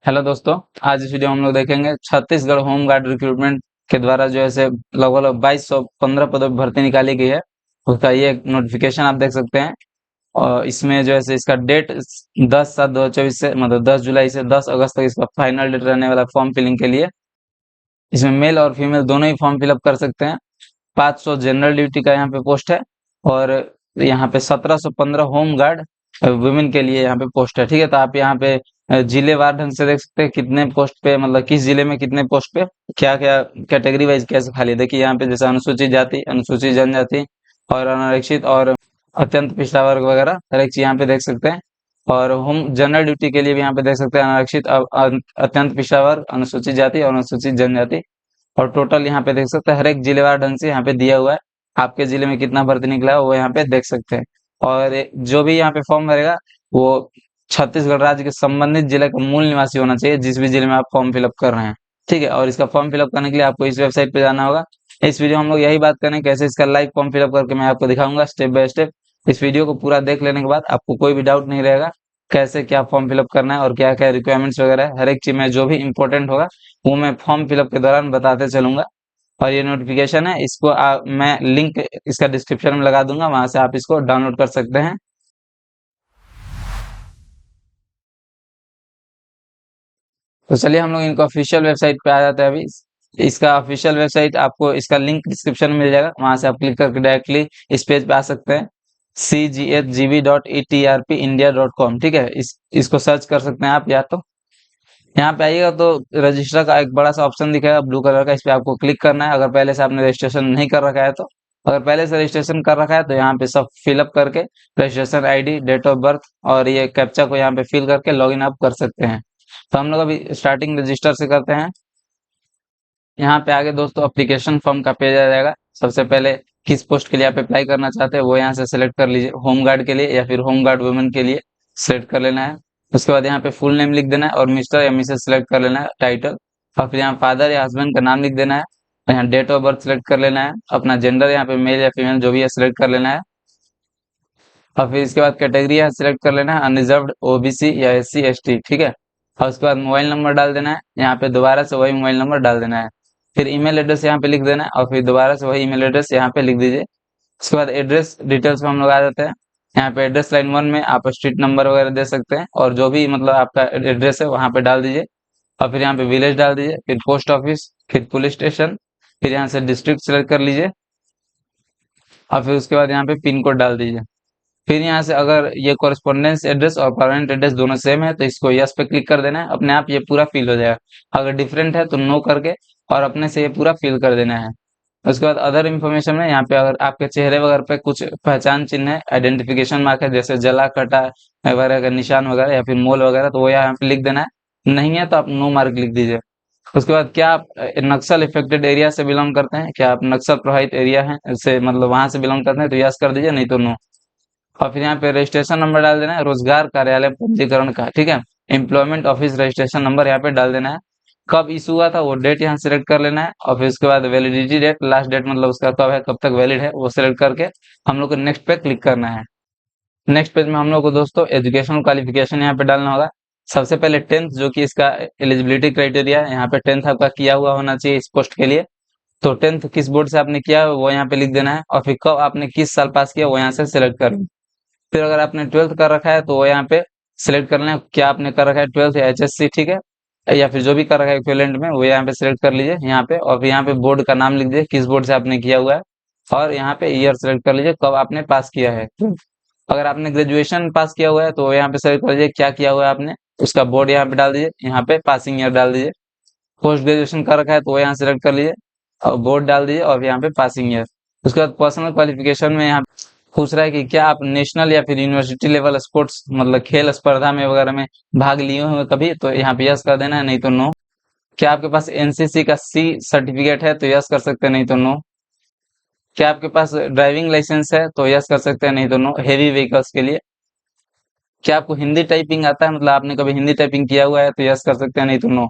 Hello दोस्तों। आज इस वीडियो में हम लोग देखेंगे छत्तीसगढ़ होम गार्ड रिक्रूटमेंट के द्वारा जो है से लगभग 2215 पदों पर भर्ती निकाली गई है। उसका ये नोटिफिकेशन आप देख सकते हैं। और इसमें जो है से इसका डेट 10/7/2024 से मतलब 10 जुलाई से 10 अगस्त तक इसका फाइनल डेट रहने वाला फॉर्म फिलिंग के लिए। इसमें मेल और फीमेल दोनों ही फॉर्म फिलअप कर सकते हैं। 500 जनरल ड्यूटी का यहाँ पे पोस्ट है और यहाँ पे 1715 होम गार्ड वुमेन के लिए यहाँ पे पोस्ट है। ठीक है, तो आप यहाँ पे जिलेवार ढंग से देख सकते हैं कितने पोस्ट पे, मतलब किस जिले में कितने पोस्ट पे क्या क्या कैटेगरी वाइज कैसे खाली है। देखिए यहाँ पे जैसे अनुसूचित जाति, अनुसूचित जनजाति और अनारक्षित और अत्यंत पिछड़ा वर्ग वगैरह हर एक चीज यहाँ पे देख सकते हैं। और होम जनरल ड्यूटी के लिए भी यहाँ पे देख सकते हैं अनारक्षित, अत्यंत पिछड़ा वर्ग, अनुसूचित जाति और अनुसूचित जनजाति। और टोटल यहाँ पे देख सकते हैं हर एक जिलेवार ढंग से यहाँ पे दिया हुआ है। आपके जिले में कितना भर्ती निकला है वो यहाँ पे देख सकते हैं। और जो भी यहाँ पे फॉर्म भरेगा वो छत्तीसगढ़ राज्य के संबंधित जिले का मूल निवासी होना चाहिए, जिस भी जिले में आप फॉर्म फिलअप कर रहे हैं। ठीक है, और इसका फॉर्म फिलअप करने के लिए आपको इस वेबसाइट पे जाना होगा। इस वीडियो हम लोग यही बात करें कैसे इसका लाइव फॉर्म फिलअप करके मैं आपको दिखाऊंगा स्टेप बाय स्टेप। इस वीडियो को पूरा देख लेने के बाद आपको कोई भी डाउट नहीं रहेगा कैसे क्या फॉर्म फिलअप करना है और क्या क्या रिक्वायरमेंट्स वगैरह है। हर एक चीज में जो भी इंपॉर्टेंट होगा वो मैं फॉर्म फिलअप के दौरान बताते चलूंगा। और ये नोटिफिकेशन है, इसको मैं लिंक इसका डिस्क्रिप्शन में लगा दूंगा, वहां से आप इसको डाउनलोड कर सकते हैं। तो चलिए हम लोग इनका ऑफिशियल वेबसाइट पे आ जाते हैं अभी। इसका ऑफिशियल वेबसाइट आपको इसका लिंक डिस्क्रिप्शन में मिल जाएगा, वहां से आप क्लिक करके डायरेक्टली इस पेज पे आ सकते हैं। cghgb.etrpindia.com। ठीक है, इसको सर्च कर सकते हैं आप। या तो यहाँ पे आइएगा तो रजिस्टर का एक बड़ा सा ऑप्शन दिखेगा ब्लू कलर का, इस पे आपको क्लिक करना है अगर पहले से आपने रजिस्ट्रेशन नहीं कर रखा है तो। अगर पहले से रजिस्ट्रेशन कर रखा है तो यहाँ पे सब फिलअप करके registration ID, date of birth और ये कैप्चा को यहाँ पे फिल करके लॉगिन आप कर सकते हैं। तो हम लोग अभी स्टार्टिंग रजिस्टर से करते हैं। यहाँ पे आगे दोस्तों एप्लीकेशन फॉर्म का पेज आ जाएगा। सबसे पहले किस पोस्ट के लिए आप अप्लाई करना चाहते हैं वो यहाँ से सिलेक्ट कर लीजिए, होम गार्ड के लिए या फिर होम गार्ड वुमेन के लिए सिलेक्ट कर लेना है। उसके बाद यहाँ पे फुल नेम लिख देना है और मिस्टर या मिसेस सिलेक्ट कर लेना है टाइटल। और फिर यहाँ फादर या हस्बैंड का नाम लिख देना है। यहाँ डेट ऑफ बर्थ सिलेक्ट कर लेना है, अपना जेंडर यहाँ पे मेल या फीमेल जो भी है सिलेक्ट कर लेना है। और फिर इसके बाद कैटेगरी यहाँ सिलेक्ट कर लेना है, अनरिजर्व्ड, ओबीसी या एससी एसटी। ठीक है, और उसके बाद मोबाइल नंबर डाल देना है, यहाँ पे दोबारा से वही मोबाइल नंबर डाल देना है। फिर ईमेल एड्रेस यहाँ पे लिख देना है और फिर दोबारा से वही ईमेल एड्रेस यहाँ पे लिख दीजिए। उसके बाद एड्रेस डिटेल्स में हम लोग आ जाते हैं। यहाँ पे एड्रेस लाइन 1 में आप स्ट्रीट नंबर वगैरह दे सकते हैं और जो भी मतलब आपका एड्रेस है वहाँ पे डाल दीजिए। और फिर यहाँ पे विलेज डाल दीजिए, फिर पोस्ट ऑफिस, फिर पुलिस स्टेशन, फिर यहाँ से डिस्ट्रिक्ट सेलेक्ट कर लीजिए और फिर उसके बाद यहाँ पे पिन कोड डाल दीजिए। फिर यहाँ से अगर ये कॉरेस्पॉन्डेंस एड्रेस और परमानेंट एड्रेस दोनों सेम है तो इसको यस पे क्लिक कर देना है, अपने आप ये पूरा फिल हो जाएगा। अगर डिफरेंट है तो नो करके और अपने से ये पूरा फिल कर देना है। उसके बाद अदर इन्फॉर्मेशन में यहाँ पे अगर आपके चेहरे वगैरह पे कुछ पहचान चिन्ह है, आइडेंटिफिकेशन मार्क है, जैसे जला कटा वगैरह का निशान वगैरह या फिर मोल वगैरह, तो वो यहाँ पे लिख देना है। नहीं है तो आप नो मार्क लिख दीजिए। उसके बाद क्या आप नक्सल इफेक्टेड एरिया से बिलोंग करते हैं, क्या आप नक्सल प्रभावित एरिया है से मतलब वहां से बिलोंग करते हैं तो यस कर दीजिए, नहीं तो नो। और फिर यहाँ पे रजिस्ट्रेशन नंबर डाल देना है, रोजगार कार्यालय पंजीकरण का। ठीक है, एम्प्लॉयमेंट ऑफिस रजिस्ट्रेशन नंबर यहाँ पे डाल देना है। कब इशू हुआ था वो डेट यहाँ सिलेक्ट कर लेना है और फिर उसके बाद वैलिडिटी डेट, लास्ट डेट मतलब उसका कब है, कब तक वैलिड है वो सिलेक्ट करके हम लोग को नेक्स्ट पे क्लिक करना है। नेक्स्ट पेज में हम लोग को दोस्तों एजुकेशनल क्वालिफिकेशन यहाँ पे डालना होगा। सबसे पहले 10th जो कि इसका एलिजिबिलिटी क्राइटेरिया है, यहाँ पे 10th आपका किया हुआ होना चाहिए इस पोस्ट के लिए। तो 10th किस बोर्ड से आपने किया है वो यहाँ पे लिख देना है और फिर कब आपने किस साल पास किया वो यहाँ से सिलेक्ट कर। फिर अगर आपने 12th कर रखा है तो वो यहाँ पे सिलेक्ट कर लें, क्या आपने कर रखा है 12th या एचएससी। ठीक है, या फिर जो भी कर रखा है इक्विवेलेंट में वो यहाँ पे सिलेक्ट कर लीजिए यहाँ पे। और फिर यहाँ पे बोर्ड का नाम लिख दीजिए, किस बोर्ड से आपने किया हुआ है और यहाँ पे ईयर सिलेक्ट कर लीजिए कब आपने पास किया है। अगर आपने ग्रेजुएशन पास किया हुआ है तो यहाँ पे सिलेक्ट कर लीजिए क्या किया हुआ है आपने, उसका बोर्ड यहाँ पे डाल दीजिए, यहाँ पे पासिंग ईयर डाल दीजिए। पोस्ट ग्रेजुएशन कर रखा है तो वो यहाँ सेलेक्ट कर लीजिए और बोर्ड डाल दीजिए और यहाँ पे पासिंग ईयर। उसके बाद पर्सनल क्वालिफिकेशन में यहाँ पूछ रहा है कि क्या आप नेशनल या फिर यूनिवर्सिटी लेवल स्पोर्ट्स मतलब खेल स्पर्धा में वगैरह में भाग लिए हुए कभी, तो यहाँ पे यस कर देना है, नहीं तो नो। क्या आपके पास एनसीसी का सी सर्टिफिकेट है तो यस कर सकते हैं, नहीं तो नो। क्या आपके पास ड्राइविंग लाइसेंस है तो यस कर सकते हैं, नहीं तो नो, हेवी व्हीकल्स के लिए। क्या आपको हिंदी टाइपिंग आता है, मतलब आपने कभी हिंदी टाइपिंग किया हुआ है तो यस कर सकते हैं, नहीं तो नो।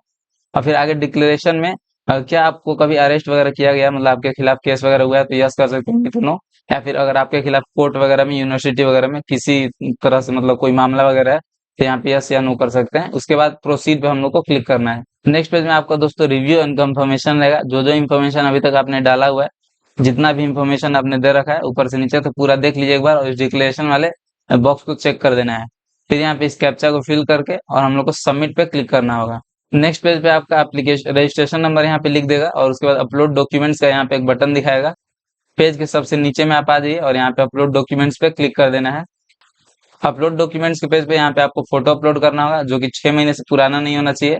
और फिर आगे डिक्लेरेशन में क्या आपको कभी अरेस्ट वगैरह किया गया, मतलब आपके खिलाफ केस वगैरह हुआ है तो यस कर सकते हैं, नहीं तो नो। या फिर अगर आपके खिलाफ कोर्ट वगैरह में, यूनिवर्सिटी वगैरह में किसी तरह से मतलब कोई मामला वगैरह है तो यहाँ पे यस या नो कर सकते हैं। उसके बाद प्रोसीड पे हम लोग को क्लिक करना है। नेक्स्ट पेज में आपका दोस्तों रिव्यू एंड कंफर्मेशन रहेगा। जो जो इन्फॉर्मेशन अभी तक आपने डाला हुआ है, जितना भी इन्फॉर्मेशन आपने दे रखा है ऊपर से नीचे, तो पूरा देख लीजिए एक बार और इस डिक्लेरेशन वाले बॉक्स को चेक कर देना है। फिर यहाँ पे इस कैप्चा को फिल करके और हम लोग को सबमिट पे क्लिक करना होगा। नेक्स्ट पेज पे आपका एप्लीकेशन रजिस्ट्रेशन नंबर यहाँ पे लिख देगा और उसके बाद अपलोड डॉक्यूमेंट्स का यहाँ पे एक बटन दिखाएगा। पेज के सबसे नीचे में आप आ जाइए और यहाँ पे अपलोड डॉक्यूमेंट्स पे क्लिक कर देना है। अपलोड डॉक्यूमेंट्स के पेज पे यहाँ पे आपको फोटो अपलोड करना होगा, जो कि 6 महीने से पुराना नहीं होना चाहिए।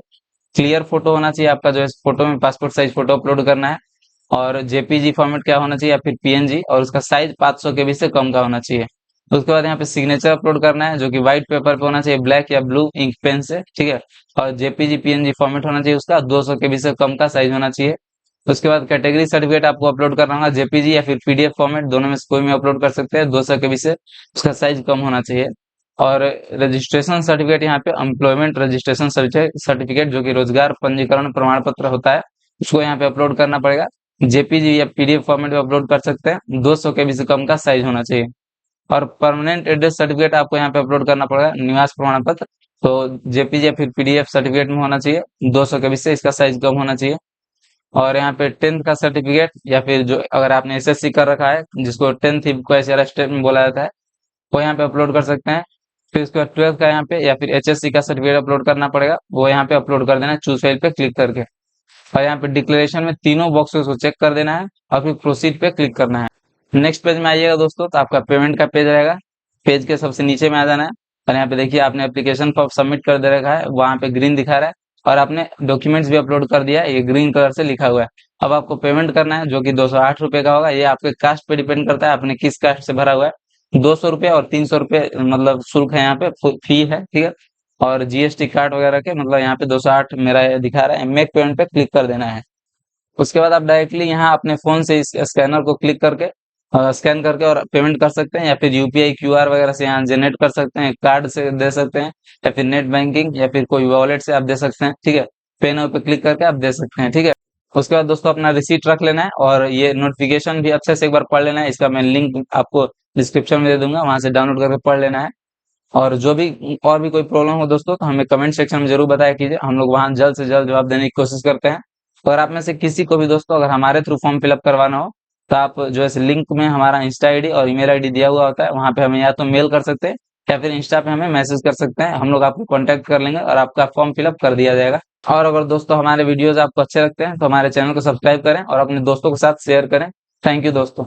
क्लियर फोटो होना चाहिए आपका, जो है फोटो में पासपोर्ट साइज फोटो अपलोड करना है। और जेपीजी फॉर्मेट क्या होना चाहिए या फिर पीएनजी, और उसका साइज 500 केबी से कम का होना चाहिए। उसके बाद यहाँ पे सिग्नेचर अपलोड करना है, जो कि व्हाइट पेपर पे होना चाहिए, ब्लैक या ब्लू इंक पेन से, ठीक है। और जेपीजी पीएनजी फॉर्मेट होना चाहिए, उसका 200 केबी से कम का साइज होना चाहिए। उसके बाद कैटेगरी सर्टिफिकेट आपको अपलोड करना होगा, जेपीजी या फिर पीडीएफ फॉर्मेट, दोनों में से कोई में अपलोड कर सकते हैं। 200 केबी से उसका साइज कम होना चाहिए। और रजिस्ट्रेशन सर्टिफिकेट यहाँ पे एम्प्लॉयमेंट रजिस्ट्रेशन सर्टिफिकेट, जो कि रोजगार पंजीकरण प्रमाण पत्र होता है, उसको यहाँ पे अपलोड करना पड़ेगा। जेपीजी या पीडीएफ फॉर्मेट में अपलोड कर सकते हैं। 200 केबी से कम का साइज होना चाहिए। और परमानेंट एड्रेस सर्टिफिकेट आपको यहाँ पे अपलोड करना पड़ेगा, निवास प्रमाण पत्र। तो जेपीजी या फिर पीडीएफ सर्टिफिकेट में होना चाहिए, 200 केबी से इसका साइज कम होना चाहिए। और यहाँ पे 10th का सर्टिफिकेट, या फिर जो अगर आपने एसएससी कर रखा है, जिसको 10th इक्वल स्टेट में बोला जाता है, वो यहाँ पे अपलोड कर सकते हैं। फिर उसके बाद 12th का यहाँ पे या फिर एचएससी का सर्टिफिकेट अपलोड करना पड़ेगा, वो यहाँ पे अपलोड कर देना है चूज फाइल पे क्लिक करके। और यहाँ पे डिक्लेरेशन में तीनों बॉक्सेस को चेक कर देना है और फिर प्रोसीड पे क्लिक करना है। नेक्स्ट पेज में आइएगा दोस्तों, तो आपका पेमेंट का पेज रहेगा। पेज के सबसे नीचे में आ जाना है और यहाँ पे देखिए आपने एप्लीकेशन फॉर्म सबमिट कर दे रखा है, वहाँ पे ग्रीन दिखा रहा है। और आपने डॉक्यूमेंट्स भी अपलोड कर दिया है, ये ग्रीन कलर से लिखा हुआ है। अब आपको पेमेंट करना है, जो कि 208 रुपये का होगा। ये आपके कास्ट पे डिपेंड करता है, आपने किस कास्ट से भरा हुआ है। 200 रुपये और 300 रुपये मतलब शुल्क है, यहाँ पे फी है, ठीक है। और जीएसटी कार्ड वगैरह के मतलब यहाँ पे 208 मेरा ये दिखा रहा है। मेक पेमेंट पे क्लिक कर देना है। उसके बाद आप डायरेक्टली यहाँ अपने फोन से इस स्कैनर को क्लिक करके स्कैन करके और पेमेंट कर सकते हैं, या फिर यूपीआई क्यूआर वगैरह से यहाँ जनरेट कर सकते हैं, कार्ड से दे सकते हैं, या फिर नेट बैंकिंग या फिर कोई वॉलेट से आप दे सकते हैं, ठीक है। पे नाउ पे क्लिक करके आप दे सकते हैं, ठीक है। उसके बाद दोस्तों अपना रिसीट रख लेना है और ये नोटिफिकेशन भी अच्छे से एक बार पढ़ लेना है। इसका मैं लिंक आपको डिस्क्रिप्शन में दे दूंगा, वहां से डाउनलोड करके पढ़ लेना है। और जो भी और भी कोई प्रॉब्लम हो दोस्तों, तो हमें कमेंट सेक्शन में जरूर बताया कीजिए, हम लोग वहां जल्द से जल्द जवाब देने की कोशिश करते हैं। और आप में से किसी को भी दोस्तों अगर हमारे थ्रू फॉर्म फिलअप करवाना हो, तो आप जो है लिंक में हमारा इंस्टा आईडी और ईमेल आईडी दिया हुआ होता है, वहां पे हमें या तो मेल कर सकते हैं या फिर इंस्टा पे हमें मैसेज कर सकते हैं। हम लोग आपको कांटेक्ट कर लेंगे और आपका फॉर्म फिलअप कर दिया जाएगा। और अगर दोस्तों हमारे वीडियोज आपको अच्छे लगते हैं, तो हमारे चैनल को सब्सक्राइब करें और अपने दोस्तों के साथ शेयर करें। थैंक यू दोस्तों।